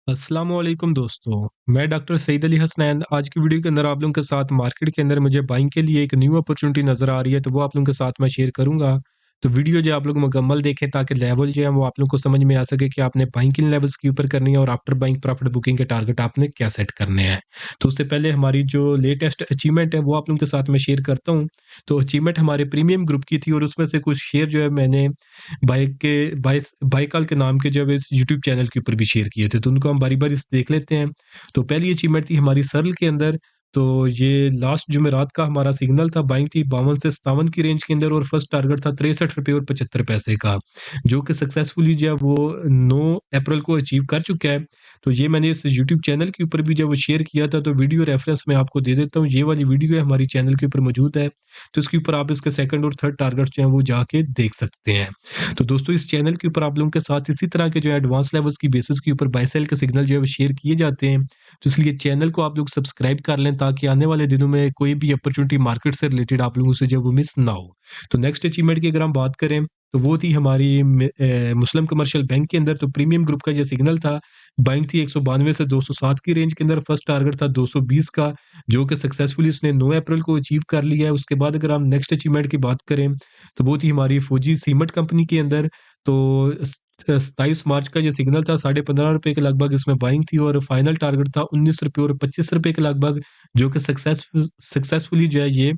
अस्सलामुअलैकुम दोस्तों, मैं डॉक्टर सईद अली हसनैन आज की वीडियो के अंदर आप लोगों के साथ मार्केट के अंदर मुझे बाइंग के लिए एक न्यू अपॉर्चुनिटी नज़र आ रही है, तो वो आप लोगों के साथ मैं शेयर करूँगा। तो वीडियो जो आप लोग मुकम्मल देखें ताकि लेवल जो है वो आप लोगों को समझ में आ सके कि आपने बाइंग किन लेवल्स के ऊपर करनी है और आफ्टर बाइंग प्रॉफिट बुकिंग के टारगेट आपने क्या सेट करने हैं। तो उससे पहले हमारी जो लेटेस्ट अचीवमेंट है वो आप लोगों के साथ मैं शेयर करता हूँ। तो अचीवमेंट हमारे प्रीमियम ग्रुप की थी और उसमें से कुछ शेयर जो है मैंने बाइकल के नाम के जो है इस यूट्यूब चैनल के ऊपर भी शेयर किए थे, तो उनको हम बारी-बारी से देख लेते हैं। तो पहली अचीवमेंट थी हमारी सरल के अंदर, तो ये लास्ट जुमेरात का हमारा सिग्नल था, बाइंग थी 52 से 57 की रेंज के अंदर और फर्स्ट टारगेट था ₹63 और 75 पैसे का, जो कि सक्सेसफुली जो है वो 9 अप्रैल को अचीव कर चुका है। तो ये मैंने इस यूट्यूब चैनल के ऊपर भी जब वो शेयर किया था, तो वीडियो रेफरेंस मैं आपको दे देता हूँ। ये वाली वीडियो है हमारी चैनल के ऊपर मौजूद है, तो इसके ऊपर आप इसके सेकंड और थर्ड टारगेट्स जो हैं वो जाके देख सकते हैं। तो दोस्तों इस चैनल के ऊपर आप लोगों के साथ इसी तरह के जो है एडवांस लेवल्स की बेसिस के ऊपर बाय सेल के सिग्नल जो है वो शेयर किए जाते हैं। तो इसलिए चैनल को आप लोग सब्सक्राइब कर लें ताकि आने वाले दिनों में कोई भी अपॉर्चुनिटी मार्केट से रिलेटेड आप लोगों से जो है वो मिस ना हो। तो नेक्स्ट अचीवमेंट की अगर हम बात करें तो वो थी हमारी मुस्लिम कमर्शियल बैंक के अंदर, तो प्रीमियम ग्रुप का जो सिग्नल था, बाइंग थी 192 से 207 की रेंज के अंदर, फर्स्ट टारगेट था 220 का, जो कि सक्सेसफुली इसने 9 अप्रैल को अचीव कर लिया है। उसके बाद अगर हम नेक्स्ट अचीवमेंट की बात करें तो वो थी हमारी फौजी सीमेंट कंपनी के अंदर। तो 27 मार्च का ये सिग्नल था, ₹15.5 के लगभग इसमें बाइंग थी और फाइनल टारगेट था ₹19 और ₹25 के लगभग, जो कि सक्सेसफुली जो है ये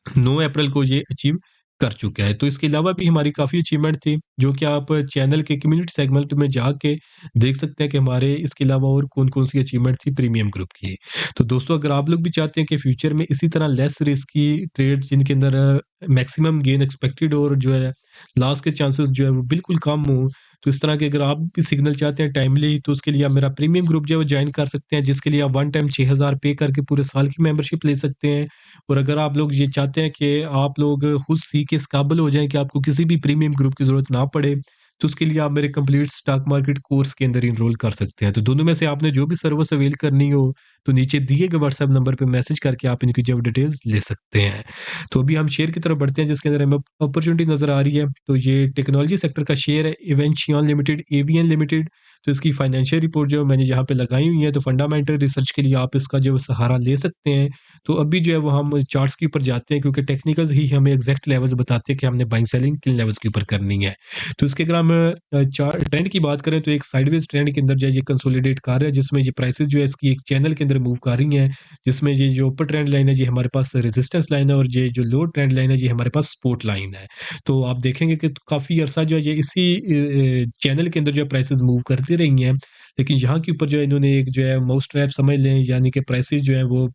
9 अप्रैल को ये अचीव कर चुका है। तो इसके अलावा भी हमारी काफ़ी अचीवमेंट थी, जो कि आप चैनल के कम्युनिटी सेगमेंट में जाके देख सकते हैं कि हमारे इसके अलावा और कौन-कौन सी अचीवमेंट थी प्रीमियम ग्रुप की। तो दोस्तों अगर आप लोग भी चाहते हैं कि फ्यूचर में इसी तरह लेस रिस्की ट्रेड्स जिनके अंदर मैक्सिमम गेन एक्सपेक्टेड और जो है लॉस के चांसेस जो है वो बिल्कुल कम हों, तो इस तरह के अगर आप भी सिग्नल चाहते हैं टाइमली, तो उसके लिए आप मेरा प्रीमियम ग्रुप जो है वो जॉइन कर सकते हैं, जिसके लिए आप वन टाइम 6000 पे करके पूरे साल की मेंबरशिप ले सकते हैं। और अगर आप लोग ये चाहते हैं कि आप लोग खुद सीख के इस काबिल हो जाएँ कि आपको किसी भी प्रीमियम ग्रुप की ज़रूरत ना पड़े, तो उसके लिए आप मेरे कंप्लीट स्टॉक मार्केट कोर्स के अंदर एनरोल कर सकते हैं। तो दोनों में से आपने जो भी सर्विस अवेल करनी हो, तो नीचे दिए गए व्हाट्सएप नंबर पे मैसेज करके आप इनकी जो डिटेल्स ले सकते हैं। तो अभी हम शेयर की तरफ बढ़ते हैं जिसके अंदर हमें अपॉर्चुनिटी नज़र आ रही है। तो ये टेक्नोलॉजी सेक्टर का शेयर है इवेंशियन लिमिटेड, एवीएन लिमिटेड। तो इसकी फाइनेंशियल रिपोर्ट जो मैंने यहाँ पे लगाई हुई है, तो फंडामेंटल रिसर्च के लिए आप इसका जो सहारा ले सकते हैं। तो अभी जो है वो हम चार्ट्स के ऊपर जाते हैं क्योंकि टेक्निकल्स ही हमें एग्जैक्ट लेवल्स बताते हैं कि हमने बाइंग सेलिंग किन लेवल्स के ऊपर करनी है। तो इसके अगर हम ट्रेंड की बात करें तो एक साइडवेज ट्रेंड के अंदर जो है ये कंसोलिडेट कर रहा है, जिसमें ये प्राइसेस जो है इसकी एक चैनल के अंदर मूव कर रही हैं, जिसमें ये जो अपर ट्रेंड लाइन है ये हमारे पास रेजिस्टेंस लाइन है और ये जो लो ट्रेंड लाइन है ये हमारे पास सपोर्ट लाइन है। तो आप देखेंगे कि काफ़ी अरसा जो है ये इसी चैनल के अंदर जो है प्राइसेस मूव करती रही हैं, लेकिन यहाँ के ऊपर जो है इन्होंने एक जो है माउस ट्रैप समझ लें, यानी कि प्राइसेस जो है वो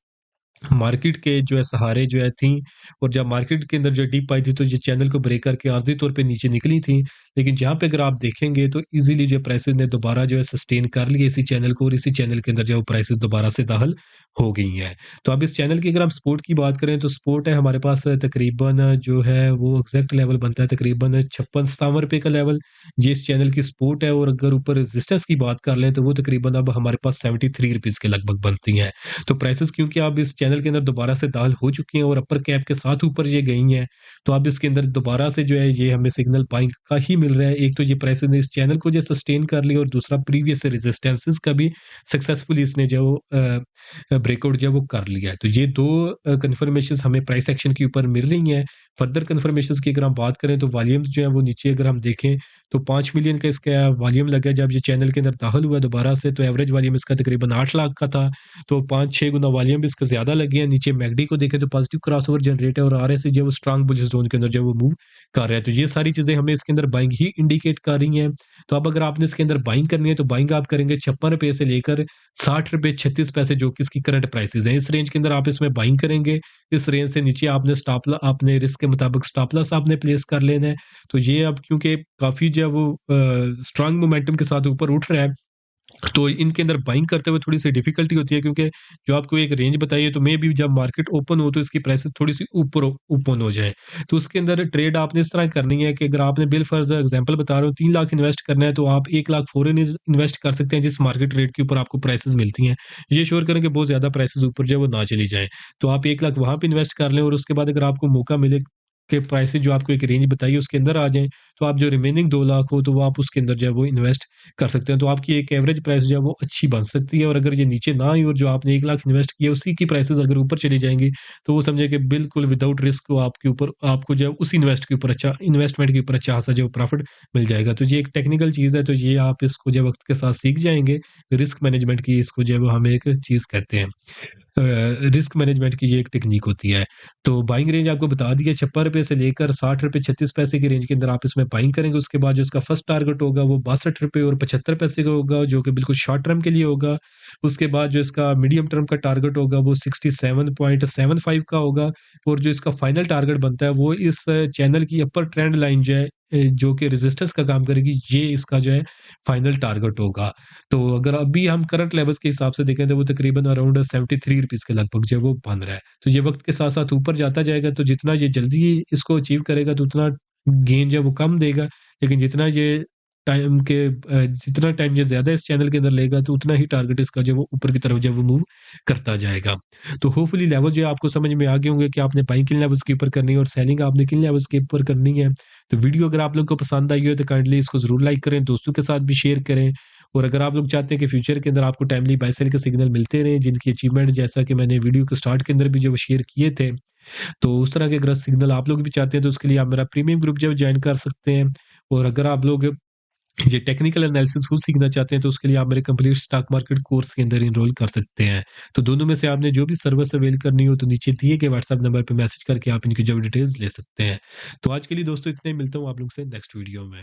मार्केट के जो है सहारे जो है थी, और जब मार्केट के अंदर जो डीप आई थी तो ये चैनल को ब्रेक करके आर्ज़ी तौर पे नीचे निकली थी। लेकिन यहाँ पे अगर आप देखेंगे तो ईज़िली जो प्राइसेज़ ने दोबारा जो है सस्टेन कर लिया इसी चैनल को और इसी चैनल के अंदर जो है वो प्राइसेज़ दोबारा से दाखिल हो गई हैं। तो अब इस चैनल की अगर हम सपोर्ट की बात करें तो सपोर्ट है हमारे पास तकरीबन जो है वो एग्ज़ैक्ट लेवल बनता है तकरीबन 56-57 रुपए का लेवल, ये इस चैनल की सपोर्ट है। और अगर ऊपर रेजिस्टेंस की बात कर लें तो वो तकरीबन अब हमारे पास 73 रुपीज़ के लगभग बनती हैं। तो प्राइसेज़ क्योंकि अब इस चैनल के अंदर दोबारा से दाखिल हो चुकी हैं और अपर कैप के साथ ऊपर ये गई हैं, तो अब इसके अंदर दोबारा से जो है ये हमें सिग्नल बाइंग का ही मिल रहा है। एक तो ये प्राइसेज़ ने इस चैनल को जो सस्टेन कर लिया और दूसरा प्रीवियस रेजिस्टेंसेस का भी सक्सेसफुली इसने जो ब्रेकआउट जो है वो कर लिया है। तो ये 2 कन्फर्मेशंस हमें प्राइस एक्शन के ऊपर मिल रही हैं। फर्दर कन्फर्मेशंस की अगर हम बात करें तो वॉल्यूम्स जो है वो नीचे अगर हम देखें तो 5 मिलियन का इसका वॉल्यूम लगा जब ये चैनल के अंदर दाखिल हुआ दोबारा से, तो एवरेज वॉल्यूम इसका तकरीबन 8 लाख का था। तो 5-6 गुना वॉल्यूम भी इसका ज़्यादा लगे हैं। नीचे मैकडी को देखें तो पॉजिटिव क्रॉसओवर जनरेट है और आरएसआई जो है वो स्ट्रांग बुलिश ज़ोन के अंदर जो है वो मूव कर रहा है। तो ये सारी चीज़ें हमें इसके अंदर बाइंग ही इंडिकेट कर रही हैं। तो अब अगर आपने इसके अंदर बाइंग करनी है तो बाइंग आप करेंगे ₹56 से लेकर ₹60.36 जो कि इसकी करंट प्राइसेज़ हैं। इस रेंज के अंदर आप इसमें बाइंग करेंगे। इस रेंज से नीचे आपने आपने रिस्क के मुताबिक स्टॉप लॉस आपने प्लेस कर लेना है। तो ये अब क्योंकि काफ़ी जो है वो स्ट्रॉन्ग मोमेंटम के साथ ऊपर उठ रहा है, तो इनके अंदर बाइंग करते हुए थोड़ी-सी डिफ़िकल्टी होती है क्योंकि जो आपको एक रेंज बताई है तो मेबी जब मार्केट ओपन हो तो इसकी प्राइसेज़ थोड़ी-सी ऊपर ओपन हो जाएँ। तो उसके अंदर ट्रेड आपने इस तरह करनी है कि अगर आपने बिल फ़र्ज़ एग्ज़ाम्पल बता रहा हूँ 3 लाख इन्वेस्ट करना है तो आप 1 लाख फ़ौरन इन्वेस्ट कर सकते हैं जिस मार्केट रेट के ऊपर आपको प्राइसेज़ मिलती हैं। ये श्योर करें कि बहुत ज़्यादा प्राइसेज़ ऊपर जो है वो ना चली जाएँ। तो आप 1 लाख वहाँ पे इन्वेस्ट कर लें और उसके बाद अगर आपको मौका मिले के प्राइसेज़ जो आपको एक रेंज बताई है उसके अंदर आ जाएँ, तो आप जो रिमेनिंग 2 लाख हो तो वो आप उसके अंदर जो है वो इन्वेस्ट कर सकते हैं। तो आपकी एक एवरेज प्राइस जो है वो अच्छी बन सकती है और अगर ये नीचे ना आई और जो आपने 1 लाख इन्वेस्ट किया उसी की प्राइसेज़ अगर ऊपर चली जाएँगी, तो वो समझिए कि बिल्कुल विदाउट रिस्क वो आपके ऊपर आपको जो है उस इन्वेस्टमेंट के ऊपर अच्छा खासा जो प्रॉफिट मिल जाएगा। तो ये एक टेक्निकल चीज़ है, तो ये आप इसको जो है वक़्त के साथ सीख जाएँगे। रिस्क मैनेजमेंट की इसको जो है वो हम एक चीज़ कहते हैं। रिस्क मैनेजमेंट की ये एक टेक्नीक होती है। तो बाइंग रेंज आपको बता दी है ₹56 से लेकर ₹60 ₹36 की रेंज के अंदर आप इसमें बाइंग करेंगे। उसके बाद जो इसका फर्स्ट टारगेट होगा वो ₹62 और ₹75 का होगा जो कि बिल्कुल शॉर्ट टर्म के लिए होगा। उसके बाद जो इसका मीडियम टर्म का टारगेट होगा वो 67.75 का होगा और जो इसका फाइनल टारगेट बनता है वो इस चैनल की अपर ट्रेंड लाइन जो है जो कि रेजिस्टेंस का काम करेगी, ये इसका जो है फाइनल टारगेट होगा। तो अगर अभी हम करंट लेवल्स के हिसाब से देखें तो वो तकरीबन अराउंड ₹73 के लगभग जो है वो बन रहा है। तो ये वक़्त के साथ-साथ ऊपर जाता जाएगा तो जितना ये जल्दी इसको अचीव करेगा तो उतना गेन जो है वो कम देगा। लेकिन जितना टाइम ये ज़्यादा इस चैनल के अंदर लेगा तो उतना ही टारगेट इसका जो है वो ऊपर की तरफ जो है वो मूव करता जाएगा। तो होपफुली लेवल जो है आपको समझ में आ गए होंगे कि आपने बाइंग किन लेवल्स के ऊपर करनी है और सेलिंग आपने किन लेवल्स के ऊपर करनी है। तो वीडियो अगर आप लोगों को पसंद आई हो तो काइंडली इसको ज़रूर लाइक करें, दोस्तों के साथ भी शेयर करें। और अगर आप लोग चाहते हैं कि फ्यूचर के अंदर आपको टाइमली बाय सेल के सिग्नल मिलते रहें, जिनकी अचीवमेंट जैसा कि मैंने वीडियो के स्टार्ट के अंदर भी जो वो शेयर किए थे, तो उस तरह के अगर सिग्नल आप लोग भी चाहते हैं तो उसके लिए आप मेरा प्रीमियम ग्रुप जो है जॉइन कर सकते हैं। और अगर आप लोग ये टेक्निकल एनालिसिस खुद सीखना चाहते हैं तो उसके लिए आप मेरे कंप्लीट स्टॉक मार्केट कोर्स के अंदर एनरोल कर सकते हैं। तो दोनों में से आपने जो भी सर्विस अवेल करनी हो तो नीचे दिए गए व्हाट्सएप नंबर पे मैसेज करके आप इनकी जो डिटेल्स ले सकते हैं। तो आज के लिए दोस्तों इतना ही, मिलता हूँ आप लोग से नेक्स्ट वीडियो में।